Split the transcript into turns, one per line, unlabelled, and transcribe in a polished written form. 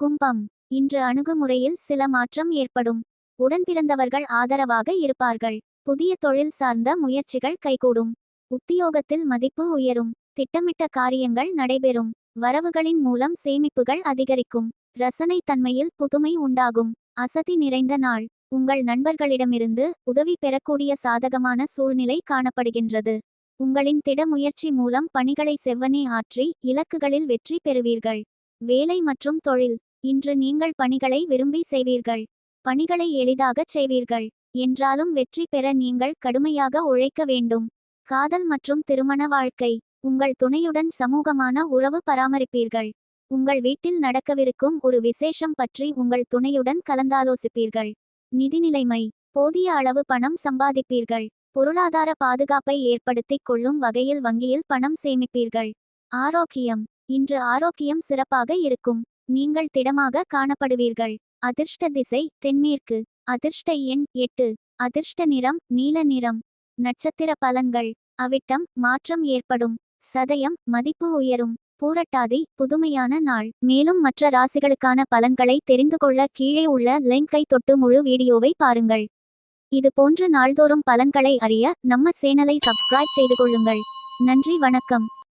கும்பம். இன்று அணுகுமுறையில் சில மாற்றம் ஏற்படும். உடன்பிறந்தவர்கள் ஆதரவாக இருப்பார்கள். புதிய தொழில் சார்ந்த முயற்சிகள் கைகூடும். உத்தியோகத்தில் மதிப்பு உயரும். திட்டமிட்ட காரியங்கள் நடைபெறும். வரவுகளின் மூலம் சேமிப்புகள் அதிகரிக்கும். ரசனை தன்மையில் புதுமை உண்டாகும். அசதி நிறைந்த நாள். உங்கள் நண்பர்களிடமிருந்து உதவி பெறக்கூடிய சாதகமான சூழ்நிலை காணப்படுகின்றது. உங்களின் திட முயற்சி மூலம் பணிகளை செவ்வனே ஆற்றி இலக்குகளில் வெற்றி பெறுவீர்கள். வேலை மற்றும் தொழில். இன்று நீங்கள் பணிகளை விரும்பி செய்வீர்கள். பணிகளை எளிதாகச் செய்வீர்கள். என்றாலும் வெற்றி பெற நீங்கள் கடுமையாக உழைக்க வேண்டும். காதல் மற்றும் திருமண வாழ்க்கை. உங்கள் துணையுடன் சமூகமான உறவு பராமரிப்பீர்கள். உங்கள் வீட்டில் நடக்கவிருக்கும் ஒரு விசேஷம் பற்றி உங்கள் துணையுடன் கலந்தாலோசிப்பீர்கள். நிதிநிலைமை. போதிய அளவு பணம் சம்பாதிப்பீர்கள். பொருளாதார பாதுகாப்பை ஏற்படுத்திக் கொள்ளும் வகையில் வங்கியில் பணம் சேமிப்பீர்கள். ஆரோக்கியம். இன்று ஆரோக்கியம் சிறப்பாக இருக்கும். நீங்கள் திடமாக காணப்படுவீர்கள். அதிர்ஷ்ட திசை தென்மேற்கு. அதிர்ஷ்ட எண் 8. அதிர்ஷ்ட நிறம் நீல நிறம். நட்சத்திர பலன்கள். அவிட்டம் மாற்றம் ஏற்படும். சதயம் மதிப்பு உயரும். பூரட்டாதி புதுமையான நாள். மேலும் மற்ற ராசிகளுக்கான பலன்களை தெரிந்து கொள்ள கீழே உள்ள லிங்கை தொட்டு முழு வீடியோவை பாருங்கள். இது போன்று நாள்தோறும் பலன்களை அறிய நம்ம சேனலை சப்ஸ்கிரைப் செய்து கொள்ளுங்கள். நன்றி, வணக்கம்.